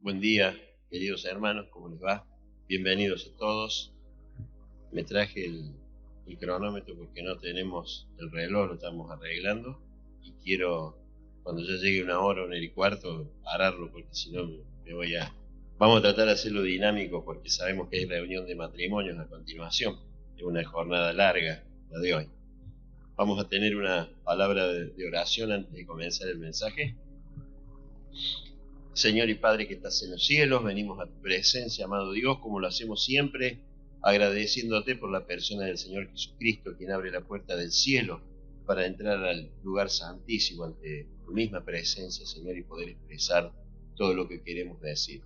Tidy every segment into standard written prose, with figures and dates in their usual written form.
Buen día, queridos hermanos, ¿cómo les va? Bienvenidos a todos. Me traje el cronómetro porque no tenemos el reloj, lo estamos arreglando y quiero, cuando ya llegue una hora y cuarto, pararlo porque si no me voy a... Vamos a tratar de hacerlo dinámico porque sabemos que hay reunión de matrimonios a continuación. Es una jornada larga la de hoy. Vamos a tener una palabra de oración antes de comenzar el mensaje. Señor y Padre que estás en los cielos, venimos a tu presencia, amado Dios, como lo hacemos siempre, agradeciéndote por la persona del Señor Jesucristo, quien abre la puerta del cielo para entrar al lugar santísimo ante tu misma presencia, Señor, y poder expresar todo lo que queremos decirte.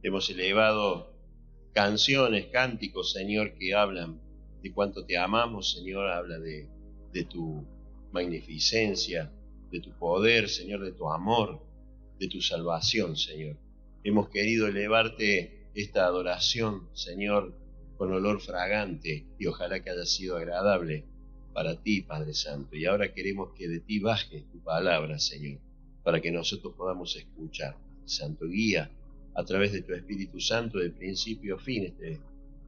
Hemos elevado canciones, cánticos, Señor, que hablan de cuánto te amamos, Señor, habla de tu magnificencia, de tu poder, Señor, de tu amor, de tu salvación, Señor. Hemos querido elevarte esta adoración, Señor, con olor fragante, y ojalá que haya sido agradable para ti, Padre Santo. Y ahora queremos que de ti baje tu palabra, Señor, para que nosotros podamos escuchar. Santo, guía a través de tu Espíritu Santo de principio a fin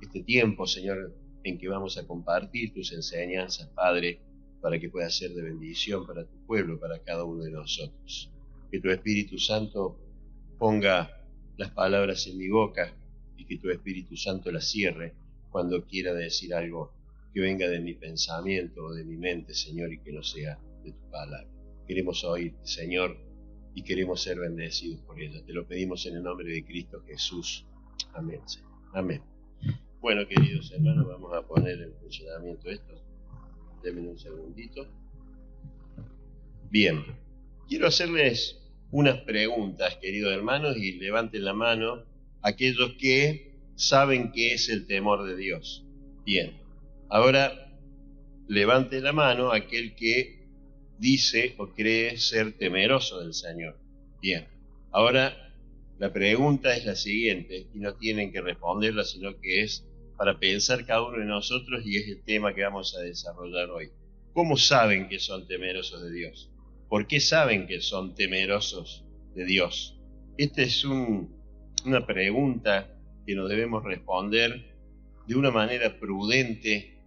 este tiempo, Señor, en que vamos a compartir tus enseñanzas, Padre, para que pueda ser de bendición para tu pueblo, para cada uno de nosotros. Que tu Espíritu Santo ponga las palabras en mi boca y que tu Espíritu Santo las cierre cuando quiera decir algo que venga de mi pensamiento o de mi mente, Señor, y que no sea de tu palabra. Queremos oírte, Señor, y queremos ser bendecidos por ella. Te lo pedimos en el nombre de Cristo Jesús. Amén, Señor. Amén. Bueno, queridos hermanos, vamos a poner en funcionamiento esto. Denme un segundito. Bien. Quiero hacerles unas preguntas, queridos hermanos, y levanten la mano aquellos que saben qué es el temor de Dios. Bien, ahora levante la mano aquel que dice o cree ser temeroso del Señor. Bien, ahora la pregunta es la siguiente, y no tienen que responderla, sino que es para pensar cada uno de nosotros, y es el tema que vamos a desarrollar hoy. ¿Cómo saben que son temerosos de Dios? ¿Por qué saben que son temerosos de Dios? Esta es una pregunta que nos debemos responder de una manera prudente,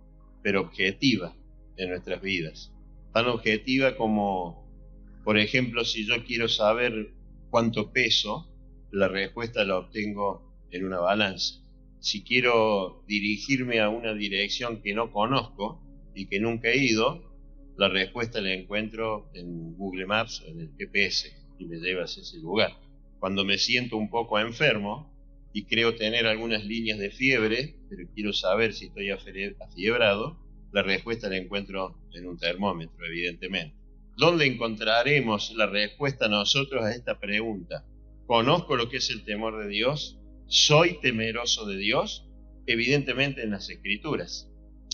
pero objetiva en nuestras vidas. Tan objetiva como, por ejemplo, si yo quiero saber cuánto peso, la respuesta la obtengo en una balanza. Si quiero dirigirme a una dirección que no conozco y que nunca he ido, la respuesta la encuentro en Google Maps o en el GPS y me lleva hacia ese lugar. Cuando me siento un poco enfermo y creo tener algunas líneas de fiebre, pero quiero saber si estoy afiebrado, la respuesta la encuentro en un termómetro, evidentemente. ¿Dónde encontraremos la respuesta nosotros a esta pregunta? ¿Conozco lo que es el temor de Dios? ¿Soy temeroso de Dios? Evidentemente en las Escrituras.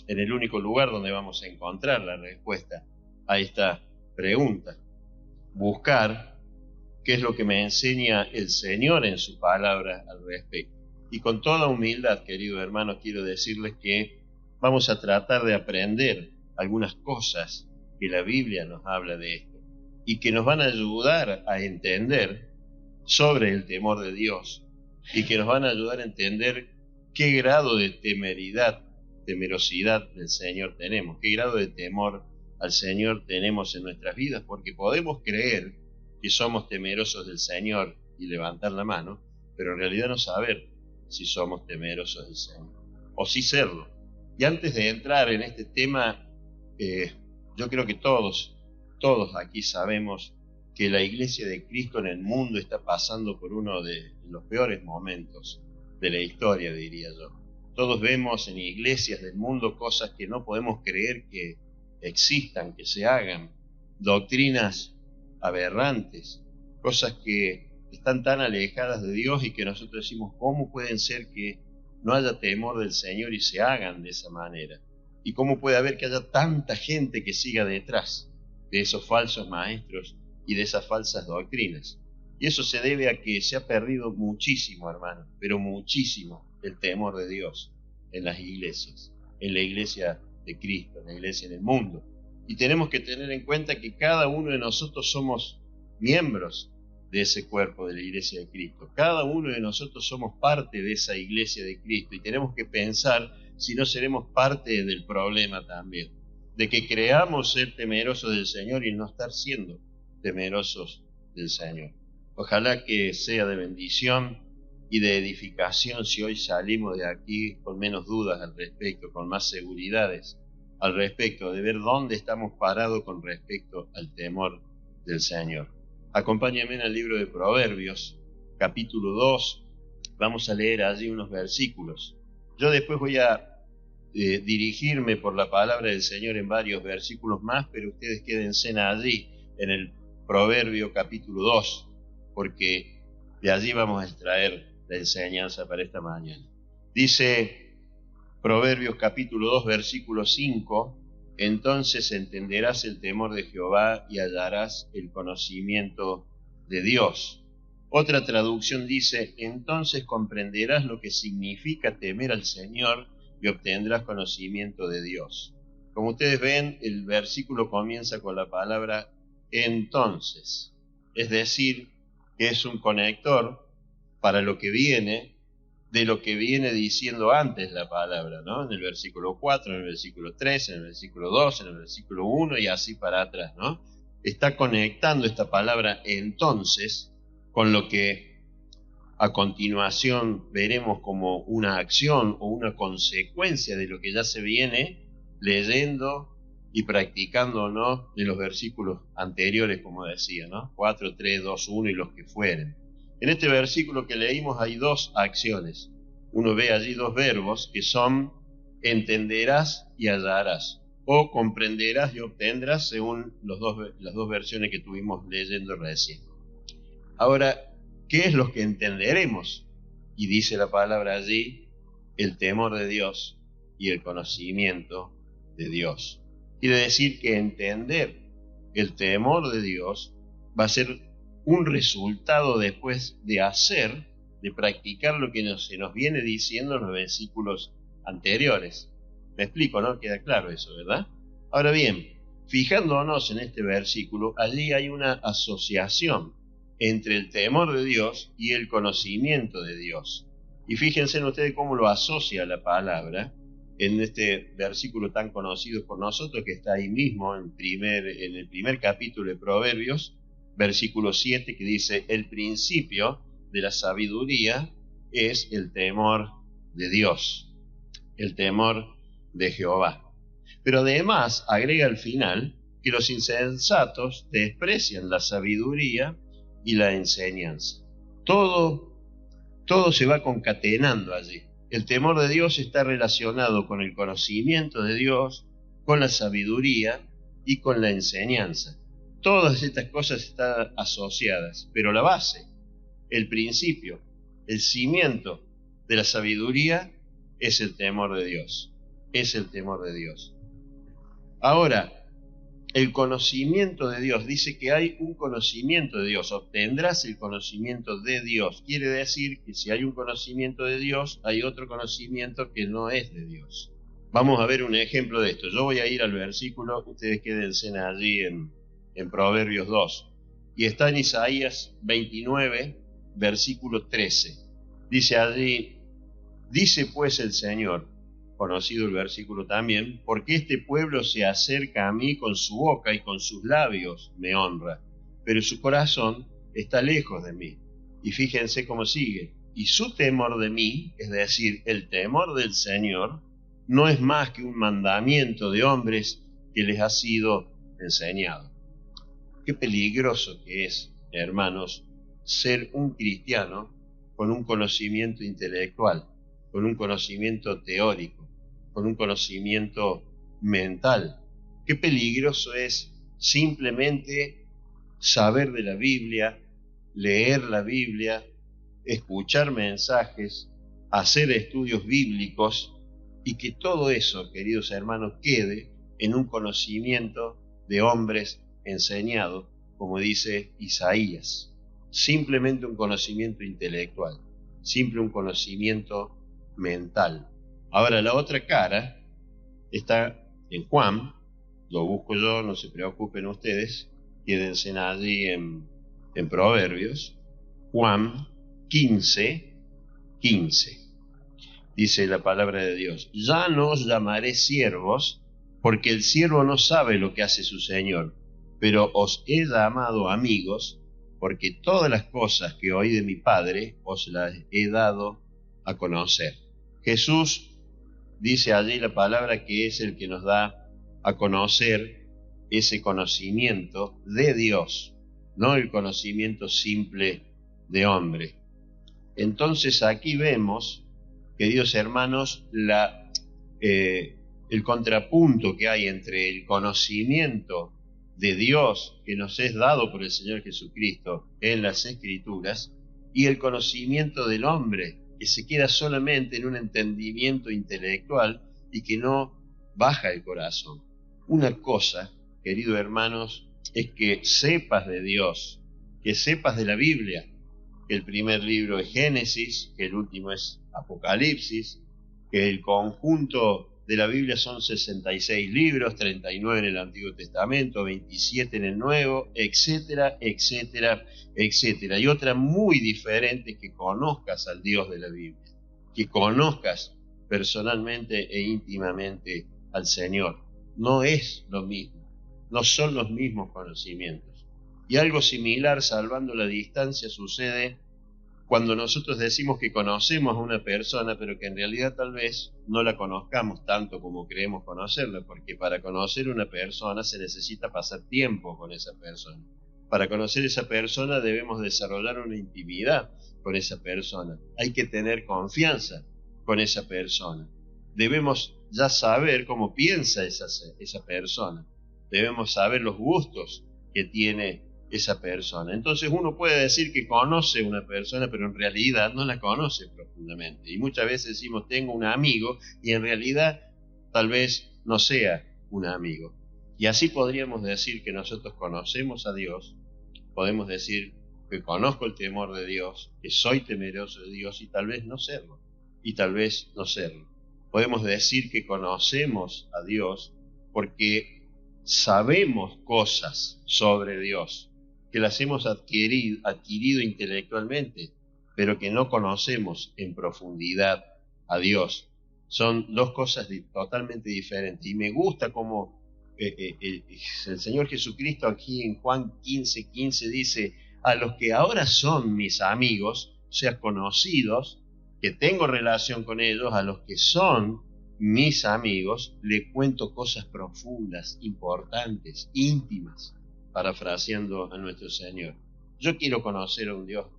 En el único lugar donde vamos a encontrar la respuesta a esta pregunta. Buscar qué es lo que me enseña el Señor en su palabra al respecto. Y con toda humildad, queridos hermanos, quiero decirles que vamos a tratar de aprender algunas cosas que la Biblia nos habla de esto y que nos van a ayudar a entender sobre el temor de Dios y que nos van a ayudar a entender qué grado de temerosidad del Señor tenemos, qué grado de temor al Señor tenemos en nuestras vidas, porque podemos creer que somos temerosos del Señor y levantar la mano, pero en realidad no saber si somos temerosos del Señor, o sí serlo. Y antes de entrar en este tema, yo creo que todos aquí sabemos que la Iglesia de Cristo en el mundo está pasando por uno de los peores momentos de la historia, diría yo. Todos vemos en iglesias del mundo cosas que no podemos creer que existan, que se hagan, doctrinas aberrantes, cosas que están tan alejadas de Dios y que nosotros decimos, ¿cómo pueden ser que no haya temor del Señor y se hagan de esa manera? ¿Y cómo puede haber que haya tanta gente que siga detrás de esos falsos maestros y de esas falsas doctrinas? Y eso se debe a que se ha perdido muchísimo, hermano, pero muchísimo, el temor de Dios en las iglesias, en la iglesia de Cristo, en la iglesia en el mundo. Y tenemos que tener en cuenta que cada uno de nosotros somos miembros de ese cuerpo de la iglesia de Cristo. Cada uno de nosotros somos parte de esa iglesia de Cristo y tenemos que pensar si no seremos parte del problema también, de que creamos ser temerosos del Señor y no estar siendo temerosos del Señor. Ojalá que sea de bendición y de edificación si hoy salimos de aquí con menos dudas al respecto, con más seguridades al respecto, de ver dónde estamos parados con respecto al temor del Señor. Acompáñenme al libro de Proverbios, capítulo 2. Vamos a leer allí unos versículos. Yo después voy a dirigirme por la palabra del Señor en varios versículos más, pero ustedes quédense allí en el Proverbio capítulo 2, porque de allí vamos a extraer la enseñanza para esta mañana. Dice Proverbios capítulo 2, versículo 5: entonces entenderás el temor de Jehová y hallarás el conocimiento de Dios. Otra traducción dice: entonces comprenderás lo que significa temer al Señor y obtendrás conocimiento de Dios. Como ustedes ven, el versículo comienza con la palabra entonces, es decir, que es un conector para lo que viene, de lo que viene diciendo antes la palabra, ¿no? En el versículo 4, en el versículo 3, en el versículo 2, en el versículo 1 y así para atrás, ¿no? Está conectando esta palabra entonces con lo que a continuación veremos como una acción o una consecuencia de lo que ya se viene leyendo y practicando, ¿no? De los versículos anteriores, como decía, ¿no? 4, 3, 2, 1 y los que fueren. En este versículo que leímos hay dos acciones. Uno ve allí dos verbos que son entenderás y hallarás, o comprenderás y obtendrás, según las dos versiones que tuvimos leyendo recién. Ahora, ¿qué es lo que entenderemos? Y dice la palabra allí, el temor de Dios y el conocimiento de Dios. Quiere decir que entender el temor de Dios va a ser un resultado después de hacer, de practicar lo que se nos viene diciendo en los versículos anteriores. Me explico, ¿no? Queda claro eso, ¿verdad? Ahora bien, fijándonos en este versículo, allí hay una asociación entre el temor de Dios y el conocimiento de Dios. Y fíjense ustedes cómo lo asocia la palabra en este versículo tan conocido por nosotros, que está ahí mismo en el primer capítulo de Proverbios, versículo 7, que dice: el principio de la sabiduría es el temor de Dios, el temor de Jehová. Pero además agrega al final que los insensatos desprecian la sabiduría y la enseñanza. Todo se va concatenando allí. El temor de Dios está relacionado con el conocimiento de Dios, con la sabiduría y con la enseñanza. Todas estas cosas están asociadas, pero la base, el principio, el cimiento de la sabiduría es el temor de Dios. Es el temor de Dios. Ahora, el conocimiento de Dios, dice que hay un conocimiento de Dios, obtendrás el conocimiento de Dios. Quiere decir que si hay un conocimiento de Dios, hay otro conocimiento que no es de Dios. Vamos a ver un ejemplo de esto. Yo voy a ir al versículo, ustedes quédense allí en Proverbios 2. Y está en Isaías 29, versículo 13. Dice allí: dice pues el Señor, conocido el versículo también, porque este pueblo se acerca a mí con su boca y con sus labios me honra, pero su corazón está lejos de mí. Y fíjense cómo sigue: y su temor de mí, es decir, el temor del Señor, no es más que un mandamiento de hombres que les ha sido enseñado. Qué peligroso que es, hermanos, ser un cristiano con un conocimiento intelectual, con un conocimiento teórico, con un conocimiento mental. Qué peligroso es simplemente saber de la Biblia, leer la Biblia, escuchar mensajes, hacer estudios bíblicos, y que todo eso, queridos hermanos, quede en un conocimiento de hombres enseñados, como dice Isaías. Simplemente un conocimiento intelectual, simple un conocimiento mental. Ahora, la otra cara está en Juan, lo busco yo, no se preocupen ustedes, quédense allí en en Proverbios, Juan 15:15. Dice la palabra de Dios: ya no os llamaré siervos, porque el siervo no sabe lo que hace su Señor, pero os he llamado amigos, porque todas las cosas que oí de mi Padre os las he dado a conocer. Jesús dice allí la palabra que es el que nos da a conocer ese conocimiento de Dios, no el conocimiento simple de hombre. Entonces aquí vemos, queridos hermanos, el contrapunto que hay entre el conocimiento de Dios que nos es dado por el Señor Jesucristo en las Escrituras y el conocimiento del hombre, que se queda solamente en un entendimiento intelectual y que no baja el corazón. Una cosa, queridos hermanos, es que sepas de Dios, que sepas de la Biblia, que el primer libro es Génesis, que el último es Apocalipsis, que el conjunto de la Biblia son 66 libros, 39 en el Antiguo Testamento, 27 en el Nuevo, etcétera, etcétera, etcétera. Y otra muy diferente, que conozcas al Dios de la Biblia, que conozcas personalmente e íntimamente al Señor. No es lo mismo, no son los mismos conocimientos. Y algo similar, salvando la distancia, sucede cuando nosotros decimos que conocemos a una persona, pero que en realidad tal vez no la conozcamos tanto como creemos conocerla, porque para conocer a una persona se necesita pasar tiempo con esa persona. Para conocer a esa persona debemos desarrollar una intimidad con esa persona. Hay que tener confianza con esa persona. Debemos ya saber cómo piensa esa persona. Debemos saber los gustos que tiene esa persona. Entonces uno puede decir que conoce a una persona, pero en realidad no la conoce profundamente. Y muchas veces decimos tengo un amigo y en realidad tal vez no sea un amigo. Y así podríamos decir que nosotros conocemos a Dios, podemos decir que conozco el temor de Dios, que soy temeroso de Dios y tal vez no serlo, y tal vez no serlo. Podemos decir que conocemos a Dios porque sabemos cosas sobre Dios, que las hemos adquirido intelectualmente, pero que no conocemos en profundidad a Dios. Son dos cosas totalmente diferentes. Y me gusta cómo el Señor Jesucristo aquí en Juan 15:15 dice: a los que ahora son mis amigos, o sea, conocidos, que tengo relación con ellos, a los que son mis amigos, le cuento cosas profundas, importantes, íntimas, parafraseando a nuestro Señor. Yo quiero conocer a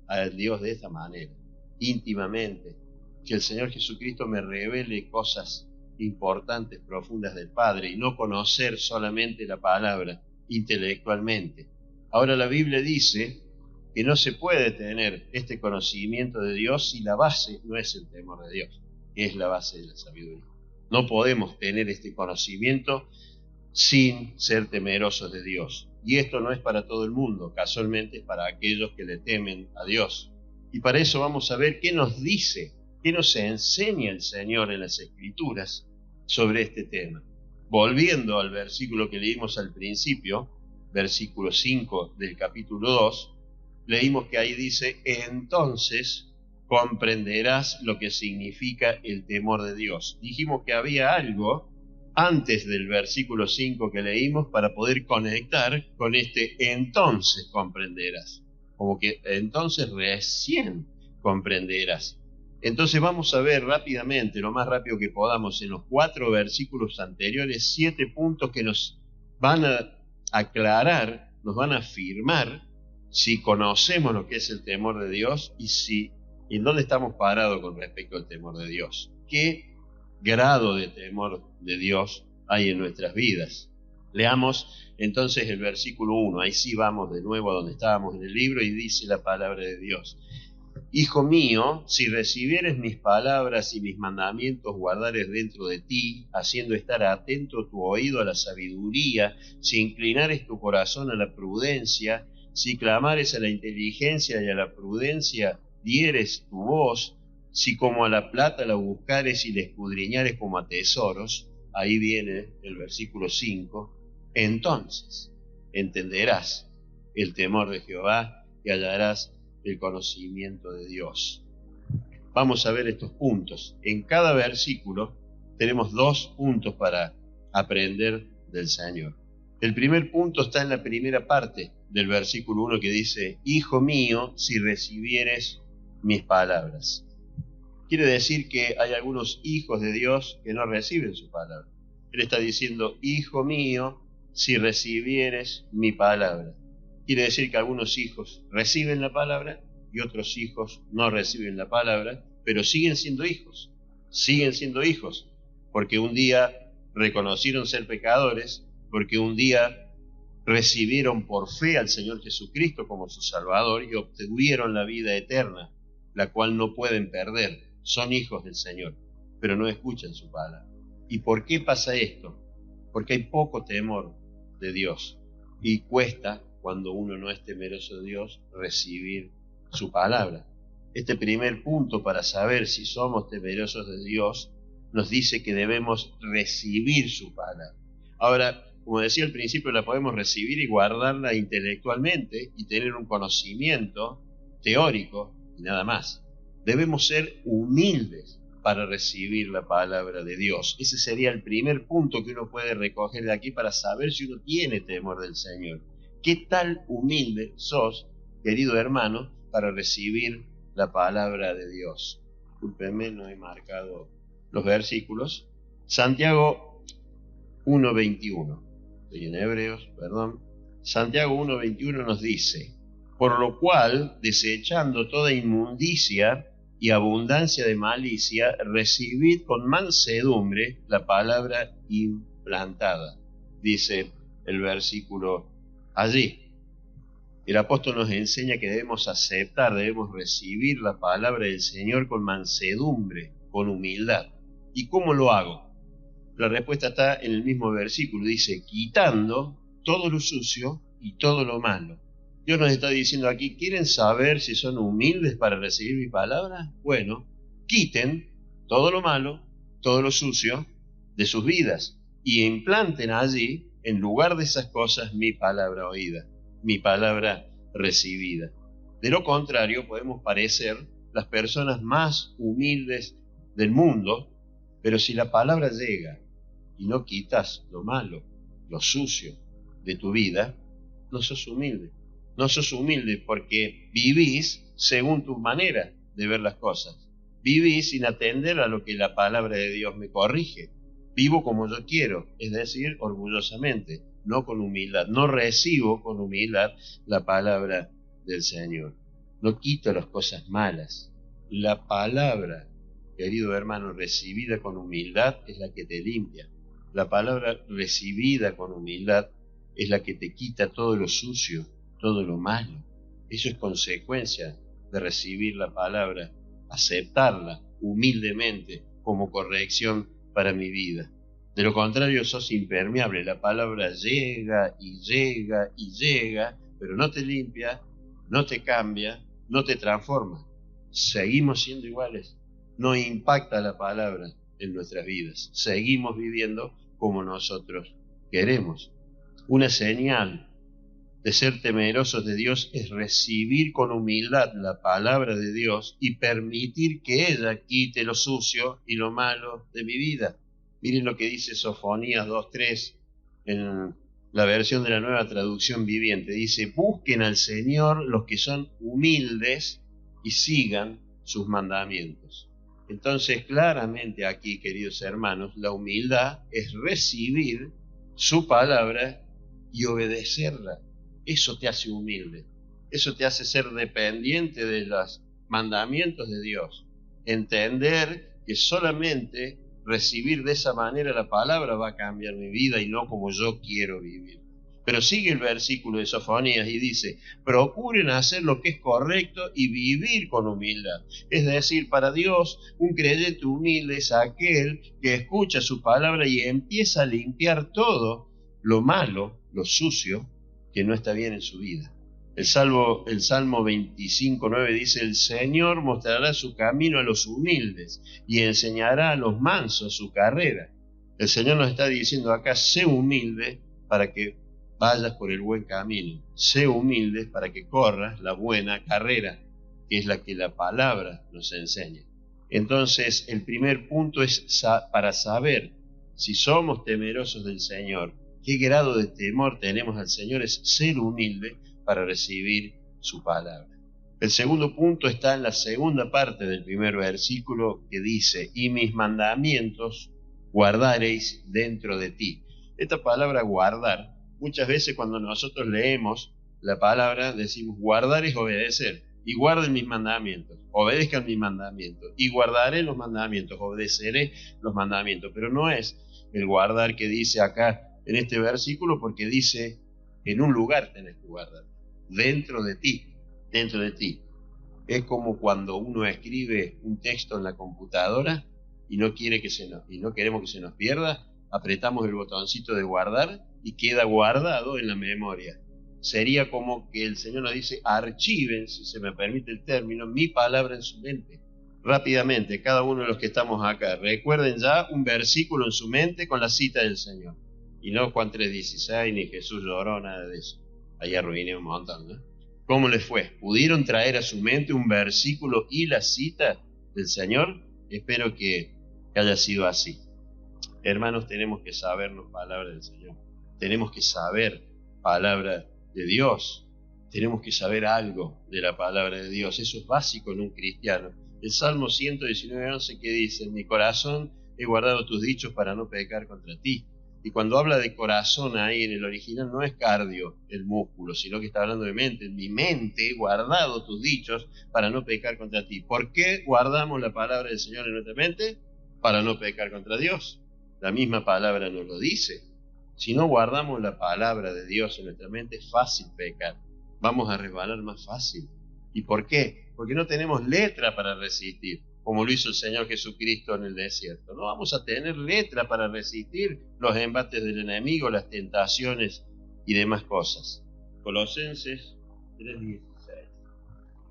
al Dios de esta manera, íntimamente, que el Señor Jesucristo me revele cosas importantes, profundas del Padre, y no conocer solamente la palabra intelectualmente. Ahora la Biblia dice que no se puede tener este conocimiento de Dios si la base no es el temor de Dios, que es la base de la sabiduría. No podemos tener este conocimiento sin ser temerosos de Dios. Y esto no es para todo el mundo, casualmente es para aquellos que le temen a Dios. Y para eso vamos a ver qué nos dice, qué nos enseña el Señor en las Escrituras sobre este tema. Volviendo al versículo que leímos al principio, versículo 5 del capítulo 2, leímos que ahí dice: entonces comprenderás lo que significa el temor de Dios. Dijimos que había algo antes del versículo 5 que leímos para poder conectar con este entonces comprenderás. Como que entonces recién comprenderás. Entonces vamos a ver rápidamente, lo más rápido que podamos, en los 4 versículos anteriores, 7 puntos que nos van a aclarar, nos van a afirmar si conocemos lo que es el temor de Dios y en dónde estamos parados con respecto al temor de Dios. ¿Qué grado de temor de Dios hay en nuestras vidas? Leamos entonces el versículo 1, ahí sí vamos de nuevo a donde estábamos en el libro, y dice la palabra de Dios: Hijo mío, si recibieres mis palabras y mis mandamientos guardares dentro de ti, haciendo estar atento tu oído a la sabiduría, si inclinares tu corazón a la prudencia, si clamares a la inteligencia y a la prudencia dieres tu voz, si como a la plata la buscares y la escudriñares como a tesoros, ahí viene el versículo 5, entonces entenderás el temor de Jehová y hallarás el conocimiento de Dios. Vamos a ver estos puntos. En cada versículo tenemos 2 puntos para aprender del Señor. El primer punto está en la primera parte del versículo 1 que dice: Hijo mío, si recibieres mis palabras. Quiere decir que hay algunos hijos de Dios que no reciben su palabra. Él está diciendo: Hijo mío, si recibieres mi palabra. Quiere decir que algunos hijos reciben la palabra y otros hijos no reciben la palabra, pero siguen siendo hijos, porque un día reconocieron ser pecadores, porque un día recibieron por fe al Señor Jesucristo como su Salvador y obtuvieron la vida eterna, la cual no pueden perder. Son hijos del Señor, pero no escuchan su palabra. ¿Y por qué pasa esto? Porque hay poco temor de Dios y cuesta, cuando uno no es temeroso de Dios, recibir su palabra. Este primer punto para saber si somos temerosos de Dios nos dice que debemos recibir su palabra. Ahora, como decía al principio, la podemos recibir y guardarla intelectualmente y tener un conocimiento teórico y nada más. Debemos ser humildes para recibir la palabra de Dios. Ese sería el primer punto que uno puede recoger de aquí para saber si uno tiene temor del Señor. ¿Qué tal humilde sos, querido hermano, para recibir la palabra de Dios? Discúlpenme, no he marcado los versículos. Santiago 1:21. Estoy en Hebreos, perdón. Santiago 1:21 nos dice: por lo cual, desechando toda inmundicia y abundancia de malicia, recibid con mansedumbre la palabra implantada. Dice el versículo allí. El apóstol nos enseña que debemos aceptar, debemos recibir la palabra del Señor con mansedumbre, con humildad. ¿Y cómo lo hago? La respuesta está en el mismo versículo. Dice: quitando todo lo sucio y todo lo malo. Dios nos está diciendo aquí: ¿quieren saber si son humildes para recibir mi palabra? Bueno, quiten todo lo malo, todo lo sucio de sus vidas y implanten allí, en lugar de esas cosas, mi palabra oída, mi palabra recibida. De lo contrario, podemos parecer las personas más humildes del mundo, pero si la palabra llega y no quitas lo malo, lo sucio de tu vida, no sos humilde. No sos humilde porque vivís según tu manera de ver las cosas. Vivís sin atender a lo que la palabra de Dios me corrige. Vivo como yo quiero, es decir, orgullosamente, no con humildad. No recibo con humildad la palabra del Señor. No quito las cosas malas. La palabra, querido hermano, recibida con humildad es la que te limpia. La palabra recibida con humildad es la que te quita todo lo sucio, todo lo malo. Eso es consecuencia de recibir la palabra, aceptarla humildemente como corrección para mi vida. De lo contrario, sos impermeable. La palabra llega y llega y llega, pero no te limpia, no te cambia, no te transforma. Seguimos siendo iguales. No impacta la palabra en nuestras vidas. Seguimos viviendo como nosotros queremos. Una señal de ser temerosos de Dios es recibir con humildad la palabra de Dios y permitir que ella quite lo sucio y lo malo de mi vida. Miren lo que dice Sofonías 2:3 en la versión de la Nueva Traducción Viviente. Dice: busquen al Señor los que son humildes y sigan sus mandamientos. Entonces, claramente aquí, queridos hermanos, la humildad es recibir su palabra y obedecerla. Eso te hace humilde, eso te hace ser dependiente de los mandamientos de Dios. Entender que solamente recibir de esa manera la palabra va a cambiar mi vida y no como yo quiero vivir. Pero sigue el versículo de Sofonías y dice: procuren hacer lo que es correcto y vivir con humildad. Es decir, para Dios, un creyente humilde es aquel que escucha su palabra y empieza a limpiar todo lo malo, lo sucio, que no está bien en su vida. El Salmo 25:9 dice: el Señor mostrará su camino a los humildes y enseñará a los mansos su carrera. El Señor nos está diciendo acá: sé humilde para que vayas por el buen camino. Sé humilde para que corras la buena carrera, que es la que la palabra nos enseña. Entonces, el primer punto es para saber si somos temerosos del Señor, qué grado de temor tenemos al Señor, es ser humilde para recibir su palabra. El segundo punto está en la segunda parte del primer versículo, que dice: y mis mandamientos guardaréis dentro de ti. Esta palabra guardar, muchas veces cuando nosotros leemos la palabra decimos guardar es obedecer, y guarden mis mandamientos, obedezcan mis mandamientos, y guardaré los mandamientos, obedeceré los mandamientos, pero no es el guardar que dice acá en este versículo, porque dice en un lugar tenés que guardar, dentro de ti, dentro de ti. Es como cuando uno escribe un texto en la computadora y no queremos que se nos pierda, apretamos el botoncito de guardar y queda guardado en la memoria. Sería como que el Señor nos dice: archiven, si se me permite el término, mi palabra en su mente. Rápidamente, cada uno de los que estamos acá, recuerden ya un versículo en su mente con la cita del Señor. Y no Juan 3:16, ni Jesús lloró, nada de eso. Ahí arruiné un montón, ¿no? ¿Cómo les fue? ¿Pudieron traer a su mente un versículo y la cita del Señor? Espero que haya sido así. Hermanos, tenemos que sabernos palabra del Señor. Tenemos que saber palabra de Dios. Tenemos que saber algo de la palabra de Dios. Eso es básico en un cristiano. El Salmo 119:11 que dice: en mi corazón he guardado tus dichos para no pecar contra ti. Y cuando habla de corazón ahí en el original no es cardio, el músculo, sino que está hablando de mente. En mi mente he guardado tus dichos para no pecar contra ti. ¿Por qué guardamos la palabra del Señor en nuestra mente? Para no pecar contra Dios. La misma palabra nos lo dice. Si no guardamos la palabra de Dios en nuestra mente, es fácil pecar. Vamos a resbalar más fácil. ¿Y por qué? Porque no tenemos letra para resistir, como lo hizo el Señor Jesucristo en el desierto. No vamos a tener letra para resistir los embates del enemigo, las tentaciones y demás cosas. Colosenses 3:16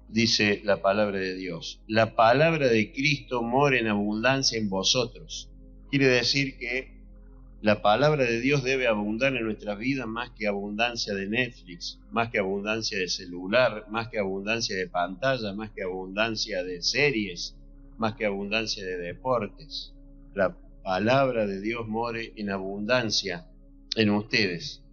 dice la palabra de Dios: la palabra de Cristo mora en abundancia en vosotros. Quiere decir que la palabra de Dios debe abundar en nuestras vidas más que abundancia de Netflix, más que abundancia de celular, más que abundancia de pantalla, más que abundancia de series, más que abundancia de deportes. La palabra de Dios more en abundancia en ustedes.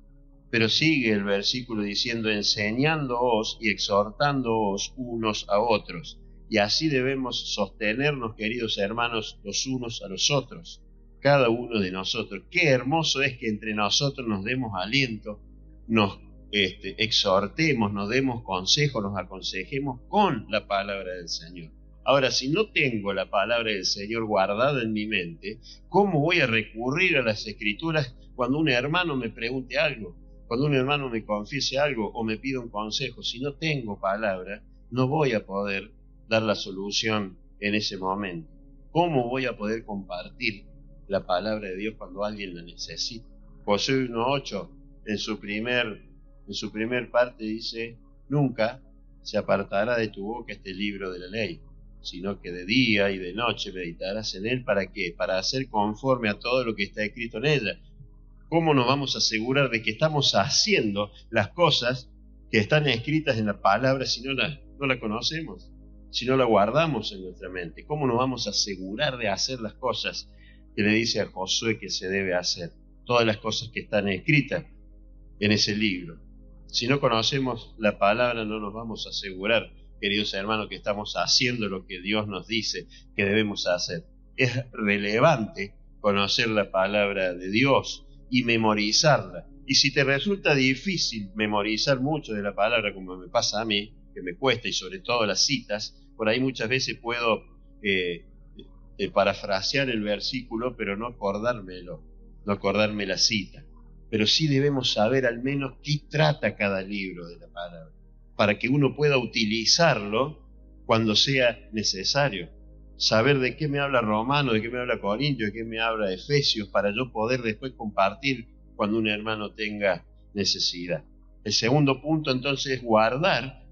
Pero sigue el versículo diciendo: enseñándoos y exhortándoos unos a otros. Y así debemos sostenernos, queridos hermanos, los unos a los otros. Cada uno de nosotros. Qué hermoso es que entre nosotros nos demos aliento, nos exhortemos, nos demos consejos, nos aconsejemos con la palabra del Señor. Ahora, si no tengo la palabra del Señor guardada en mi mente, ¿cómo voy a recurrir a las Escrituras cuando un hermano me pregunte algo? Cuando un hermano me confiese algo o me pida un consejo. Si no tengo palabra, no voy a poder dar la solución en ese momento. ¿Cómo voy a poder compartir la palabra de Dios cuando alguien la necesita? Josué 1:8 en su primer parte dice: nunca se apartará de tu boca este libro de la ley, sino que de día y de noche meditarás en él. ¿Para qué? Para hacer conforme a todo lo que está escrito en ella. ¿Cómo nos vamos a asegurar de que estamos haciendo las cosas que están escritas en la palabra si no la conocemos? Si no la guardamos en nuestra mente, ¿cómo nos vamos a asegurar de hacer las cosas que le dice a Josué que se debe hacer? Todas las cosas que están escritas en ese libro. Si no conocemos la palabra, no nos vamos a asegurar, queridos hermanos, que estamos haciendo lo que Dios nos dice que debemos hacer. Es relevante conocer la palabra de Dios y memorizarla. Y si te resulta difícil memorizar mucho de la palabra, como me pasa a mí, que me cuesta, y sobre todo las citas, por ahí muchas veces puedo parafrasear el versículo, pero no acordarme la cita. Pero sí debemos saber al menos qué trata cada libro de la palabra, para que uno pueda utilizarlo cuando sea necesario. Saber de qué me habla Romano, de qué me habla Corintio, de qué me habla Efesios, para yo poder después compartir cuando un hermano tenga necesidad. El segundo punto entonces es guardar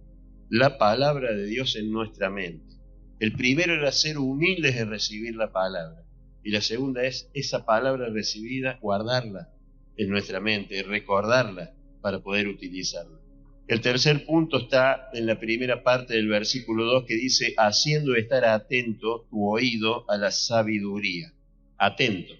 la palabra de Dios en nuestra mente. El primero era ser humildes en recibir la palabra. Y la segunda es esa palabra recibida, guardarla en nuestra mente, recordarla. para poder utilizarla. El tercer punto está en la primera parte del versículo 2 que dice, haciendo estar atento tu oído a la sabiduría. Atento.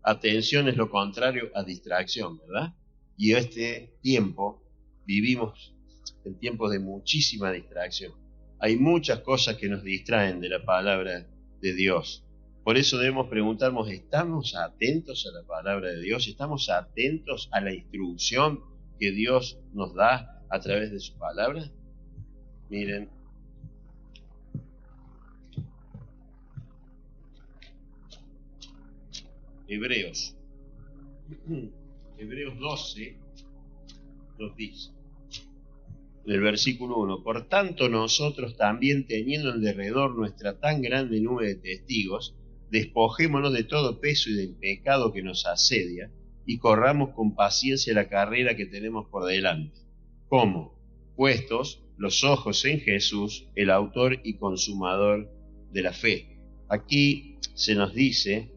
Atención es lo contrario a distracción, ¿verdad? Y este tiempo, vivimos en tiempos de muchísima distracción. Hay muchas cosas que nos distraen de la palabra de Dios. Por eso debemos preguntarnos, ¿estamos atentos a la palabra de Dios? ¿Estamos atentos a la instrucción que Dios nos da a través de su palabra? Miren, Hebreos 12 nos dice, en el versículo 1, por tanto nosotros también teniendo en derredor nuestra tan grande nube de testigos, despojémonos de todo peso y del pecado que nos asedia, y corramos con paciencia la carrera que tenemos por delante. ¿Cómo? Puestos los ojos en Jesús, el autor y consumador de la fe. Aquí se nos dice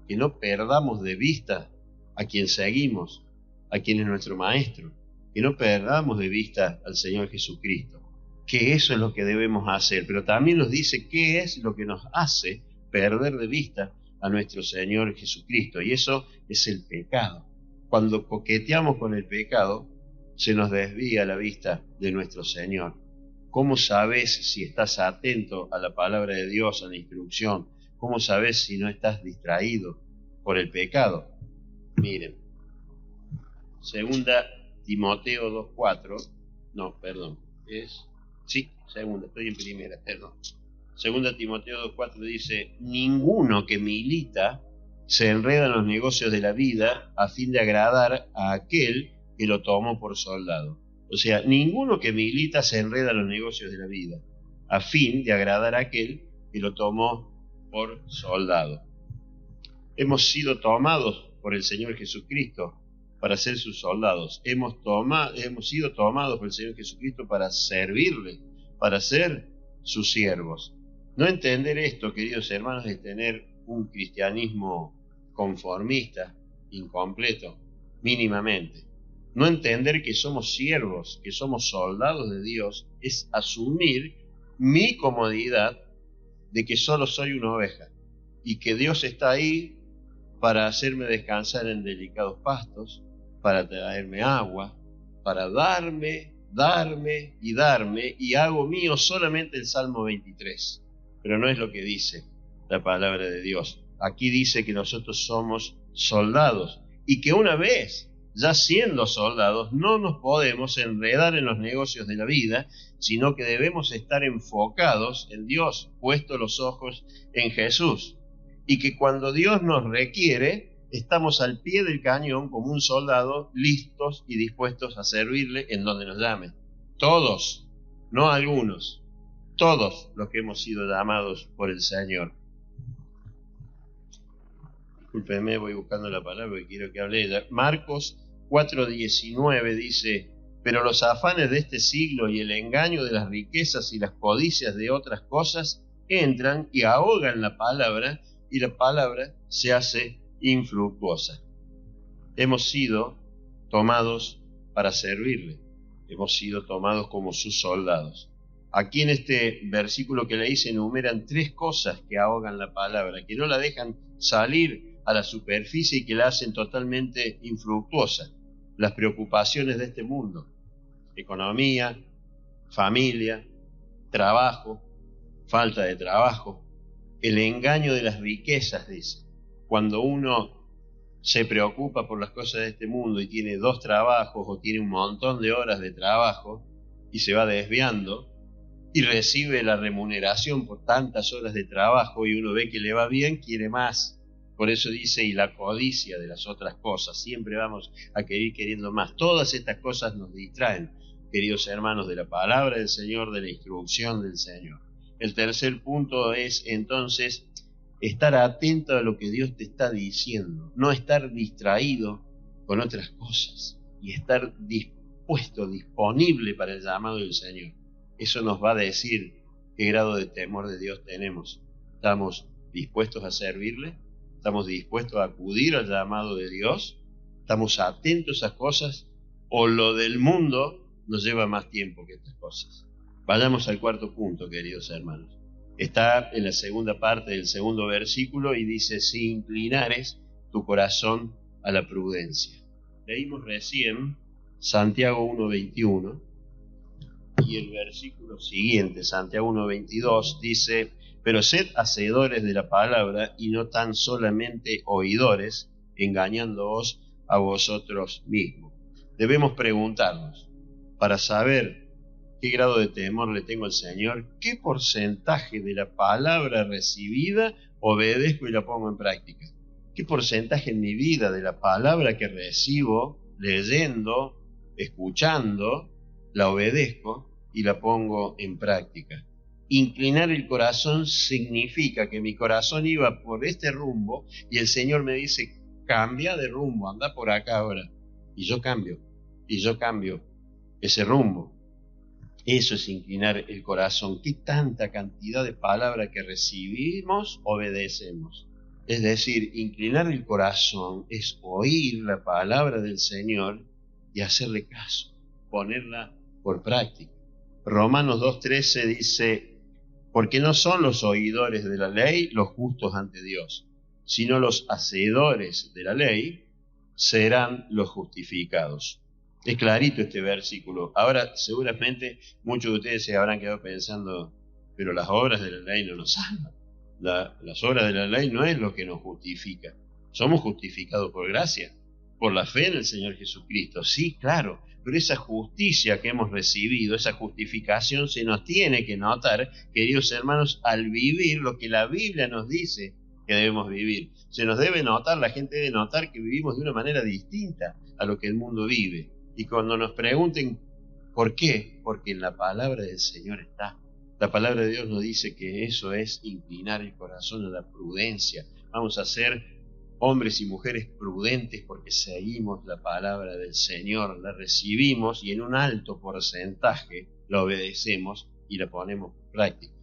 que no perdamos de vista a quien seguimos, a quien es nuestro Maestro, que no perdamos de vista al Señor Jesucristo, que eso es lo que debemos hacer, pero también nos dice qué es lo que nos hace perder de vista a nuestro Señor Jesucristo, y eso es el pecado. Cuando coqueteamos con el pecado, se nos desvía la vista de nuestro Señor. ¿Cómo sabes si estás atento a la palabra de Dios, a la instrucción? ¿Cómo sabes si no estás distraído por el pecado? Miren, segunda Timoteo 2:4, estoy en primera, perdón. Segunda Timoteo 2:4 dice, ninguno que milita se enreda en los negocios de la vida a fin de agradar a aquel que lo tomó por soldado. O sea, ninguno que milita se enreda en los negocios de la vida a fin de agradar a aquel que lo tomó por soldado. Hemos sido tomados por el Señor Jesucristo para ser sus soldados. Hemos sido tomados por el Señor Jesucristo para servirle, para ser sus siervos. No entender esto, queridos hermanos, es tener un cristianismo conformista, incompleto, mínimamente. No entender que somos siervos, que somos soldados de Dios, es asumir mi comodidad de que solo soy una oveja y que Dios está ahí para hacerme descansar en delicados pastos, para traerme agua, para darme, y hago mío solamente el Salmo 23. Pero no es lo que dice la palabra de Dios. Aquí dice que nosotros somos soldados y que una vez ya siendo soldados no nos podemos enredar en los negocios de la vida, sino que debemos estar enfocados en Dios, puestos los ojos en Jesús. Y que cuando Dios nos requiere, estamos al pie del cañón como un soldado, listos y dispuestos a servirle en donde nos llame. Todos, no algunos, todos los que hemos sido llamados por el Señor. Discúlpenme, voy buscando la palabra porque quiero que hable ella. Marcos 4:19 dice, pero los afanes de este siglo y el engaño de las riquezas y las codicias de otras cosas entran y ahogan la palabra, y la palabra se hace infructuosa. Hemos sido tomados para servirle, hemos sido tomados como sus soldados. Aquí en este versículo que leí se enumeran 3 cosas que ahogan la palabra, que no la dejan salir a la superficie y que la hacen totalmente infructuosa. Las preocupaciones de este mundo, economía, familia, trabajo, falta de trabajo, el engaño de las riquezas, dice. Cuando uno se preocupa por las cosas de este mundo y tiene 2 trabajos o tiene un montón de horas de trabajo y se va desviando y recibe la remuneración por tantas horas de trabajo y uno ve que le va bien, quiere más. Por eso dice, y la codicia de las otras cosas, siempre vamos a querer queriendo más. Todas estas cosas nos distraen, queridos hermanos, de la palabra del Señor, de la instrucción del Señor. El tercer punto es entonces estar atento a lo que Dios te está diciendo, no estar distraído con otras cosas y estar dispuesto, disponible para el llamado del Señor. Eso nos va a decir qué grado de temor de Dios tenemos. ¿Estamos dispuestos a servirle? ¿Estamos dispuestos a acudir al llamado de Dios? ¿Estamos atentos a esas cosas o lo del mundo nos lleva más tiempo que estas cosas. Vayamos al cuarto punto, queridos hermanos. Está en la segunda parte del segundo versículo y dice: si inclinares tu corazón a la prudencia. Leímos recién Santiago 1:21 y el versículo siguiente, Santiago 1:22, dice: pero sed hacedores de la palabra y no tan solamente oidores, engañándoos a vosotros mismos. Debemos preguntarnos, para saber qué grado de temor le tengo al Señor, qué porcentaje de la palabra recibida obedezco y la pongo en práctica. ¿Qué porcentaje en mi vida de la palabra que recibo, leyendo, escuchando, la obedezco y la pongo en práctica? Inclinar el corazón significa que mi corazón iba por este rumbo y el Señor me dice: cambia de rumbo, anda por acá ahora. Y yo cambio ese rumbo. Eso es inclinar el corazón. ¿Qué tanta cantidad de palabra que recibimos obedecemos? Es decir, inclinar el corazón es oír la palabra del Señor y hacerle caso, ponerla por práctica. Romanos 2:13 dice: porque no son los oidores de la ley los justos ante Dios, sino los hacedores de la ley serán los justificados. Es clarito este versículo. Ahora, seguramente muchos de ustedes se habrán quedado pensando: pero las obras de la ley no nos salvan. Las obras de la ley no es lo que nos justifica. Somos justificados por gracia, por la fe en el Señor Jesucristo. Sí, claro, pero esa justicia que hemos recibido, esa justificación se nos tiene que notar, queridos hermanos, al vivir lo que la Biblia nos dice que debemos vivir. Se nos debe notar, la gente debe notar que vivimos de una manera distinta a lo que el mundo vive. Y cuando nos pregunten ¿por qué? Porque en la palabra del Señor está. La palabra de Dios nos dice que eso es inclinar el corazón a la prudencia. Vamos a ser hombres y mujeres prudentes porque seguimos la palabra del Señor, la recibimos y en un alto porcentaje la obedecemos y la ponemos en práctica.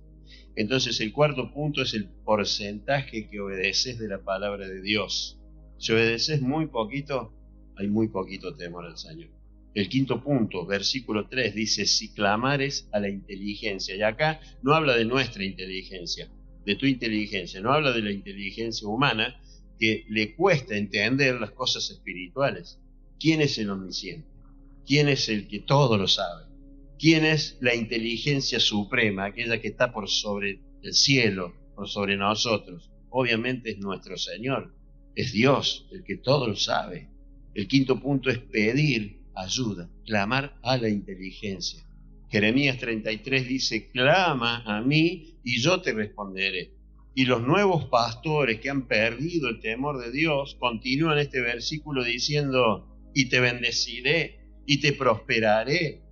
Entonces el cuarto punto es el porcentaje que obedeces de la palabra de Dios. Si obedeces muy poquito, hay muy poquito temor al Señor. El quinto punto, versículo 3, dice: si clamares a la inteligencia. Y acá no habla de nuestra inteligencia, de tu inteligencia, no habla de la inteligencia humana que le cuesta entender las cosas espirituales. ¿Quién es el omnisciente? ¿Quién es el que todo lo sabe? ¿Quién es la inteligencia suprema, aquella que está por sobre el cielo, por sobre nosotros? Obviamente es nuestro Señor, es Dios el que todo lo sabe. El quinto punto es pedir ayuda, clamar a la inteligencia. Jeremías 33 dice: clama a mí y yo te responderé. Y los nuevos pastores que han perdido el temor de Dios continúan este versículo diciendo: y te bendeciré, y te prosperaré,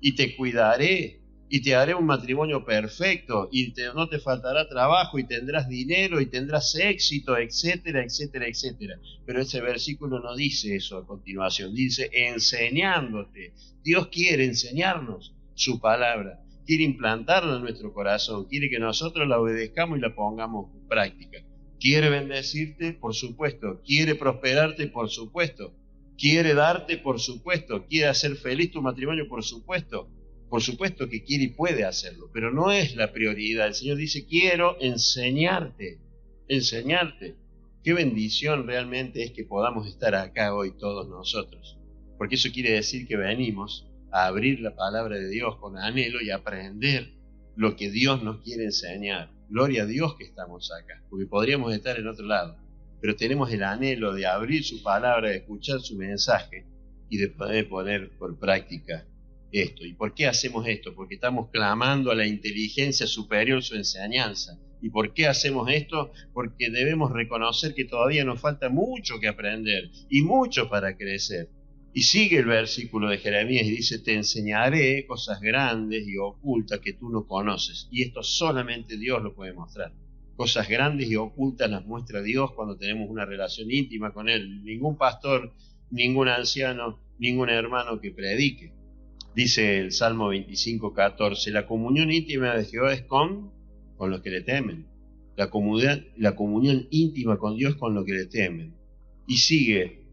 y te cuidaré, y te haré un matrimonio perfecto, y no te faltará trabajo, y tendrás dinero, y tendrás éxito, etcétera, etcétera, etcétera. Pero ese versículo no dice eso a continuación, dice enseñándote. Dios quiere enseñarnos su palabra, quiere implantarla en nuestro corazón, quiere que nosotros la obedezcamos y la pongamos en práctica. ¿Quiere bendecirte? Por supuesto. ¿Quiere prosperarte? Por supuesto. ¿Quiere darte? Por supuesto. ¿Quiere hacer feliz tu matrimonio? Por supuesto. Por supuesto que quiere y puede hacerlo, pero no es la prioridad. El Señor dice: quiero enseñarte, enseñarte. Qué bendición realmente es que podamos estar acá hoy todos nosotros, porque eso quiere decir que venimos a abrir la palabra de Dios con anhelo y aprender lo que Dios nos quiere enseñar. Gloria a Dios que estamos acá, porque podríamos estar en otro lado, pero tenemos el anhelo de abrir su palabra, de escuchar su mensaje y de poder poner por práctica esto. ¿Y por qué hacemos esto? Porque estamos clamando a la inteligencia superior su enseñanza. ¿Y por qué hacemos esto? Porque debemos reconocer que todavía nos falta mucho que aprender y mucho para crecer. Y sigue el versículo de Jeremías y dice: te enseñaré cosas grandes y ocultas que tú no conoces. Y esto solamente Dios lo puede mostrar. Cosas grandes y ocultas las muestra Dios cuando tenemos una relación íntima con Él. Ningún pastor, ningún anciano, ningún hermano que predique. Dice el Salmo 25:14: la comunión íntima de Jehová es con los que le temen. La comunión íntima con Dios con los que le temen. Y sigue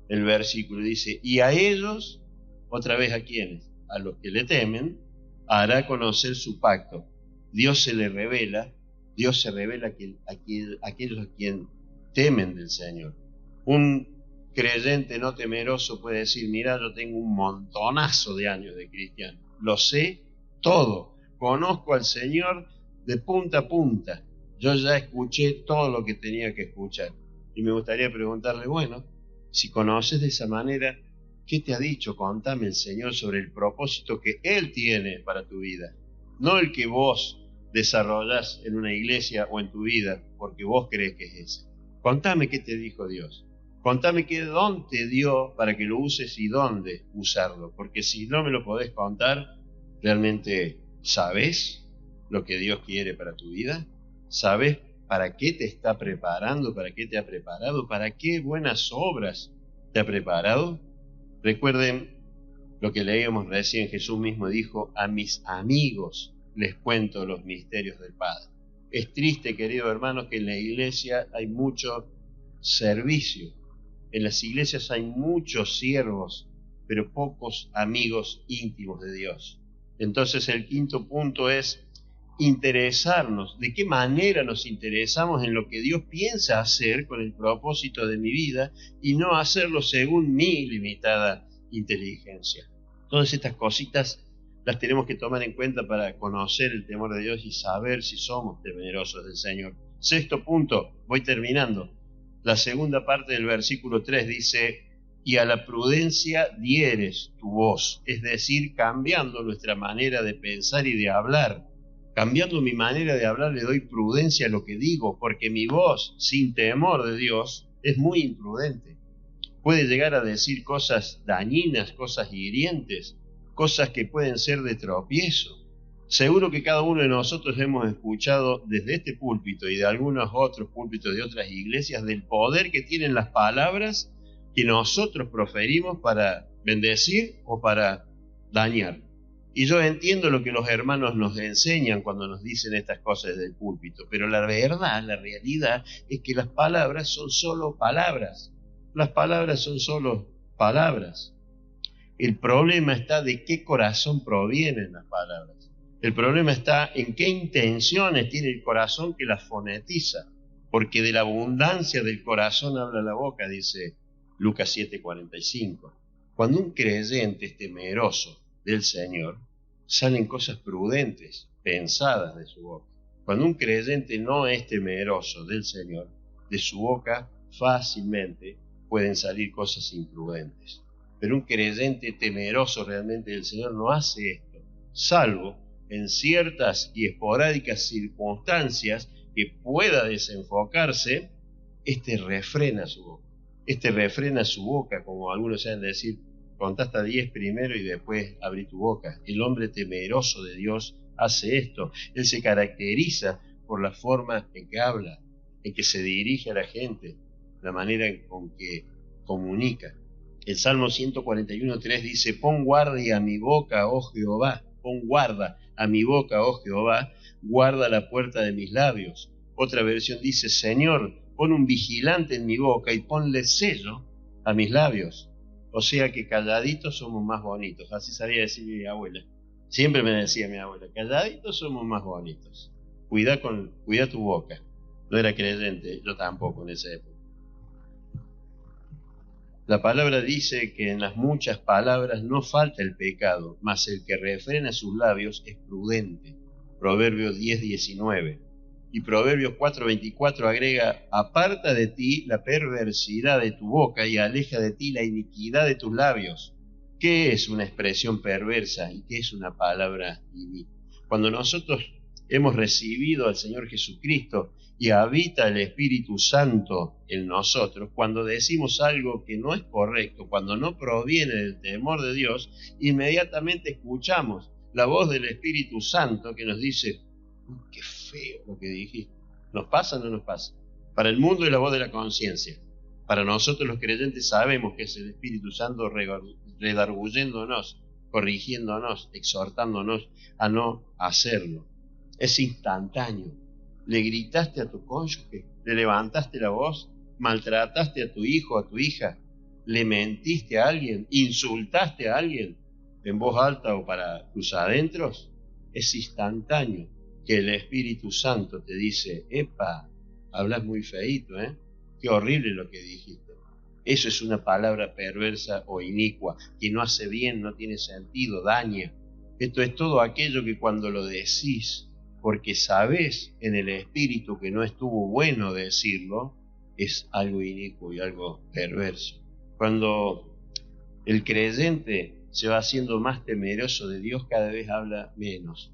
el versículo, dice: y a ellos Otra vez, ¿a quiénes? A los que le temen, hará conocer su pacto. Dios se le revela, Dios se revela a aquellos a quien temen del Señor. Un creyente no temeroso puede decir, mira, yo tengo un montonazo de años de cristiano, lo sé todo, conozco al Señor de punta a punta, yo ya escuché todo lo que tenía que escuchar. Y me gustaría preguntarle, bueno, si conoces de esa manera, ¿qué te ha dicho? Contame el Señor sobre el propósito que Él tiene para tu vida, no el que vos desarrollás en una iglesia o en tu vida porque vos crees que es ese. Contame qué te dijo Dios. Contame qué don te dio para que lo uses y dónde usarlo. Porque si no me lo podés contar, ¿realmente sabés lo que Dios quiere para tu vida? ¿Sabés para qué te está preparando? ¿Para qué te ha preparado? ¿Para qué buenas obras te ha preparado? Recuerden lo que leíamos recién. Jesús mismo dijo, a mis amigos les cuento los misterios del Padre. Es triste, queridos hermanos, que en la iglesia hay mucho servicio. En las iglesias hay muchos siervos, pero pocos amigos íntimos de Dios. Entonces el quinto punto es interesarnos. ¿De qué manera nos interesamos en lo que Dios piensa hacer con el propósito de mi vida y no hacerlo según mi limitada inteligencia? Todas estas cositas las tenemos que tomar en cuenta para conocer el temor de Dios y saber si somos temerosos del Señor. Sexto punto, voy terminando. La segunda parte del versículo 3 dice, y a la prudencia dieres tu voz, es decir, cambiando nuestra manera de pensar y de hablar. Cambiando mi manera de hablar le doy prudencia a lo que digo, porque mi voz, sin temor de Dios, es muy imprudente. Puede llegar a decir cosas dañinas, cosas hirientes, cosas que pueden ser de tropiezo. Seguro que cada uno de nosotros hemos escuchado desde este púlpito y de algunos otros púlpitos de otras iglesias del poder que tienen las palabras que nosotros proferimos para bendecir o para dañar. Y yo entiendo lo que los hermanos nos enseñan cuando nos dicen estas cosas desde el púlpito, pero la verdad, la realidad es que las palabras son solo palabras. Las palabras son solo palabras. El problema está de qué corazón provienen las palabras. El problema está en qué intenciones tiene el corazón que las fonetiza. Porque de la abundancia del corazón habla la boca, dice Lucas 7:45. Cuando un creyente es temeroso del Señor, salen cosas prudentes, pensadas de su boca. Cuando un creyente no es temeroso del Señor, de su boca fácilmente pueden salir cosas imprudentes. Pero un creyente temeroso realmente del Señor no hace esto, salvo en ciertas y esporádicas circunstancias que pueda desenfocarse, refrena su boca. Refrena su boca, como algunos saben decir, contá hasta 10 primero y después abrí tu boca. El hombre temeroso de Dios hace esto. Él se caracteriza por la forma en que habla, en que se dirige a la gente, la manera con que comunica. El Salmo 141:3 dice, pon guardia a mi boca, oh Jehová, pon guarda a mi boca, oh Jehová, guarda la puerta de mis labios. Otra versión dice, Señor, pon un vigilante en mi boca y ponle sello a mis labios. O sea que calladitos somos más bonitos, así sabía decir mi abuela. Siempre me decía mi abuela, calladitos somos más bonitos. Cuida tu boca. No era creyente, yo tampoco en esa época. La palabra dice que en las muchas palabras no falta el pecado, mas el que refrena sus labios es prudente. Proverbios 10:19. Y Proverbios 4:24 agrega, aparta de ti la perversidad de tu boca y aleja de ti la iniquidad de tus labios. ¿Qué es una expresión perversa y qué es una palabra inicua? Cuando nosotros hemos recibido al Señor Jesucristo y habita el Espíritu Santo en nosotros, cuando decimos algo que no es correcto, cuando no proviene del temor de Dios, inmediatamente escuchamos la voz del Espíritu Santo que nos dice, qué feo lo que dijiste. ¿Nos pasa o no nos pasa? Para el mundo es la voz de la conciencia. Para nosotros los creyentes sabemos que es el Espíritu Santo redarguyéndonos, corrigiéndonos, exhortándonos a no hacerlo. Es instantáneo. Le gritaste a tu cónyuge, le levantaste la voz, maltrataste a tu hijo, a tu hija, ¿Le mentiste a alguien? ¿Insultaste a alguien en voz alta o para tus adentros? Es instantáneo que el Espíritu Santo te dice, epa, hablas muy feíto, ¿eh? Qué horrible lo que dijiste. Eso es una palabra perversa o inicua, que no hace bien, no tiene sentido, daña. Esto es todo aquello que cuando lo decís, porque sabés en el Espíritu que no estuvo bueno decirlo, es algo inicuo y algo perverso. Cuando el creyente se va haciendo más temeroso de Dios, cada vez habla menos,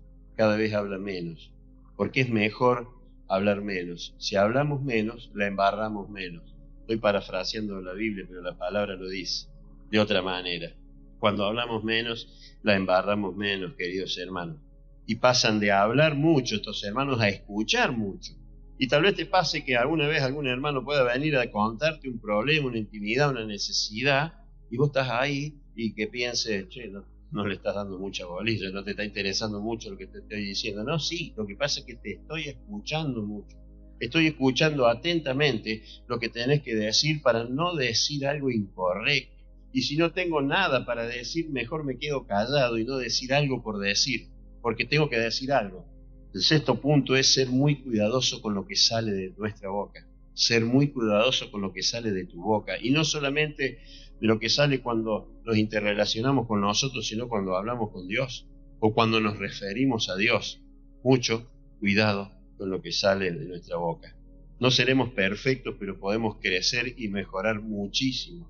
porque es mejor hablar menos. Si hablamos menos, la embarramos menos. Estoy parafraseando la Biblia, pero la palabra lo dice de otra manera. Cuando hablamos menos, la embarramos menos, queridos hermanos. Y pasan de hablar mucho estos hermanos a escuchar mucho. Y tal vez te pase que alguna vez algún hermano pueda venir a contarte un problema, una intimidad, una necesidad, y vos estás ahí y que pienses, che, no le estás dando mucha bolilla, no te está interesando mucho lo que te estoy diciendo. No, sí, lo que pasa es que te estoy escuchando mucho. Estoy escuchando atentamente lo que tenés que decir para no decir algo incorrecto. Y si no tengo nada para decir, mejor me quedo callado y no decir algo por decir, porque tengo que decir algo. El sexto punto es ser muy cuidadoso con lo que sale de nuestra boca. Ser muy cuidadoso con lo que sale de tu boca. Y no solamente de lo que sale cuando nos interrelacionamos con nosotros, sino cuando hablamos con Dios o cuando nos referimos a Dios. Mucho cuidado con lo que sale de nuestra boca. No seremos perfectos, pero podemos crecer y mejorar muchísimo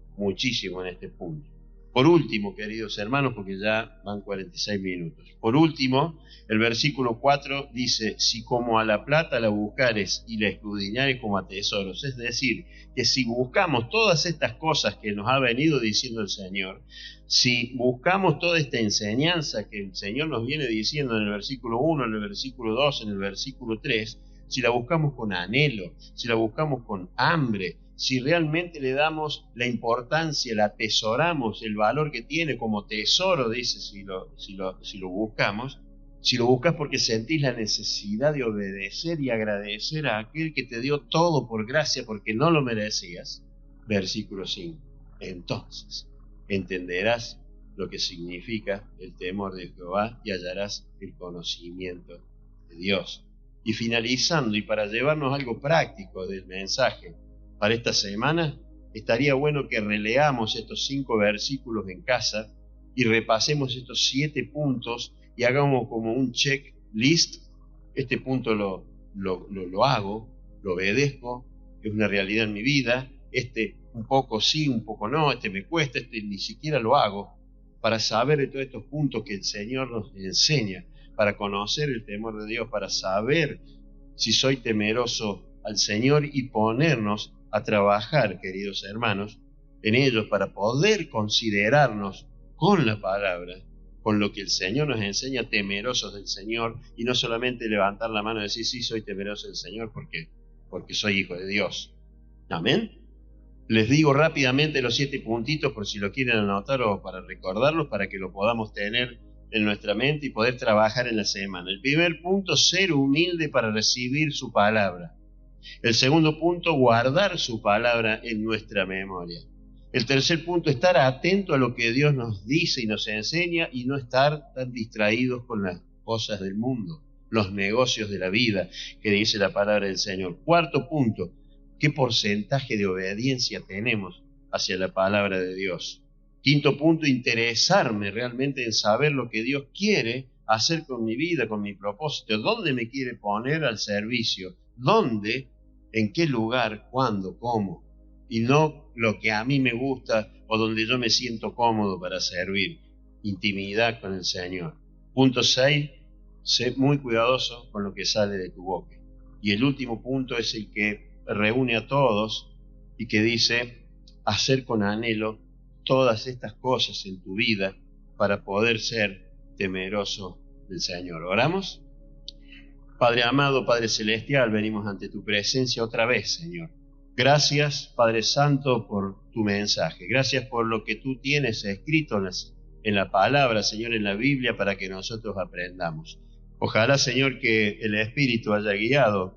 en este punto. Por último, queridos hermanos, porque ya van 46 minutos. Por último, el versículo 4 dice, si como a la plata la buscares y la escudriñares como a tesoros. Es decir, que si buscamos todas estas cosas que nos ha venido diciendo el Señor, si buscamos toda esta enseñanza que el Señor nos viene diciendo en el versículo 1, en el versículo 2, en el versículo 3, si la buscamos con anhelo, si la buscamos con hambre, si realmente le damos la importancia, la atesoramos, el valor que tiene como tesoro, dice, si lo buscamos, si lo buscas porque sentís la necesidad de obedecer y agradecer a aquel que te dio todo por gracia porque no lo merecías, versículo 5, entonces entenderás lo que significa el temor de Jehová y hallarás el conocimiento de Dios. Y finalizando, y para llevarnos algo práctico del mensaje, para esta semana, estaría bueno que releamos estos 5 versículos en casa y repasemos estos 7 puntos y hagamos como un checklist. Este punto lo hago, lo obedezco, es una realidad en mi vida. Este un poco sí, un poco no, este me cuesta, este ni siquiera lo hago, para saber de todos estos puntos que el Señor nos enseña, para conocer el temor de Dios, para saber si soy temeroso al Señor y ponernos a trabajar, queridos hermanos, en ellos para poder considerarnos con la palabra, con lo que el Señor nos enseña, temerosos del Señor, y no solamente levantar la mano y decir, sí, soy temeroso del Señor porque soy hijo de Dios. Amén. Les digo rápidamente los 7 puntitos por si lo quieren anotar o para recordarlos, para que lo podamos tener en nuestra mente y poder trabajar en la semana. El primer punto, ser humilde para recibir su palabra. El segundo punto, guardar su palabra en nuestra memoria. El tercer punto, estar atento a lo que Dios nos dice y nos enseña y no estar tan distraídos con las cosas del mundo, los negocios de la vida, que dice la palabra del Señor. Cuarto punto, ¿qué porcentaje de obediencia tenemos hacia la palabra de Dios? Quinto punto, interesarme realmente en saber lo que Dios quiere hacer con mi vida, con mi propósito, dónde me quiere poner al servicio, dónde, en qué lugar, cuándo, cómo, y no lo que a mí me gusta o donde yo me siento cómodo para servir. Intimidad con el Señor. Punto 6, sé muy cuidadoso con lo que sale de tu boca. Y el último punto es el que reúne a todos y que dice, hacer con anhelo todas estas cosas en tu vida para poder ser temeroso del Señor. ¿Oramos? Padre amado, Padre celestial, venimos ante tu presencia otra vez, Señor. Gracias, Padre Santo, por tu mensaje. Gracias por lo que tú tienes escrito en la palabra, Señor, en la Biblia, para que nosotros aprendamos. Ojalá, Señor, que el Espíritu haya guiado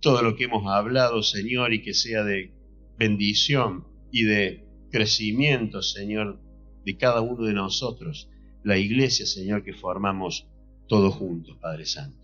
todo lo que hemos hablado, Señor, y que sea de bendición y de crecimiento, Señor, de cada uno de nosotros, la iglesia, Señor, que formamos todos juntos, Padre Santo.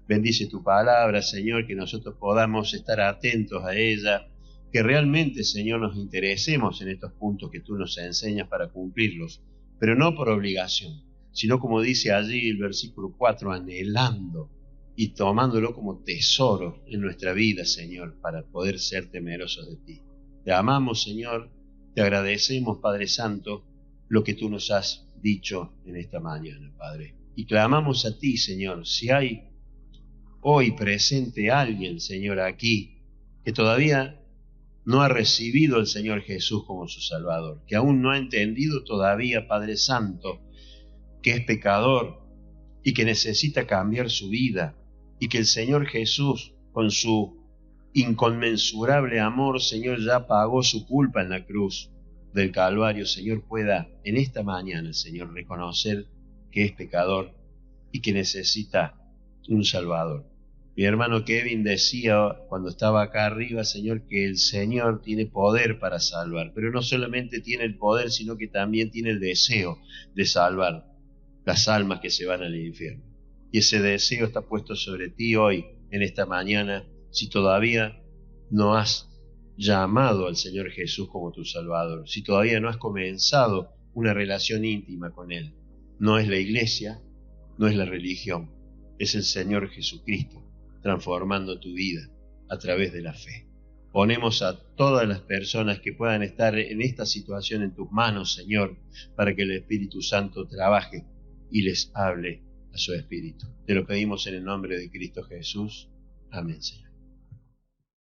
Bendice tu palabra, Señor, que nosotros podamos estar atentos a ella, que realmente, Señor, nos interesemos en estos puntos que tú nos enseñas para cumplirlos, pero no por obligación, sino como dice allí el versículo 4, anhelando y tomándolo como tesoro en nuestra vida, Señor, para poder ser temerosos de ti. Te amamos, Señor, te agradecemos, Padre Santo, lo que tú nos has dicho en esta mañana, Padre. Y clamamos a ti, Señor, si hay hoy presente alguien, Señor, aquí, que todavía no ha recibido al Señor Jesús como su Salvador, que aún no ha entendido todavía, Padre Santo, que es pecador y que necesita cambiar su vida, y que el Señor Jesús, con su inconmensurable amor, Señor, ya pagó su culpa en la cruz del Calvario, Señor, pueda en esta mañana, Señor, reconocer que es pecador y que necesita un Salvador. Mi hermano Kevin decía cuando estaba acá arriba, Señor, que el Señor tiene poder para salvar, pero no solamente tiene el poder, sino que también tiene el deseo de salvar las almas que se van al infierno. Y ese deseo está puesto sobre ti hoy, en esta mañana, si todavía no has llamado al Señor Jesús como tu Salvador, si todavía no has comenzado una relación íntima con Él. No es la iglesia, no es la religión, es el Señor Jesucristo transformando tu vida a través de la fe. Ponemos a todas las personas que puedan estar en esta situación en tus manos, Señor, para que el Espíritu Santo trabaje y les hable a su espíritu. Te lo pedimos en el nombre de Cristo Jesús. Amén, Señor.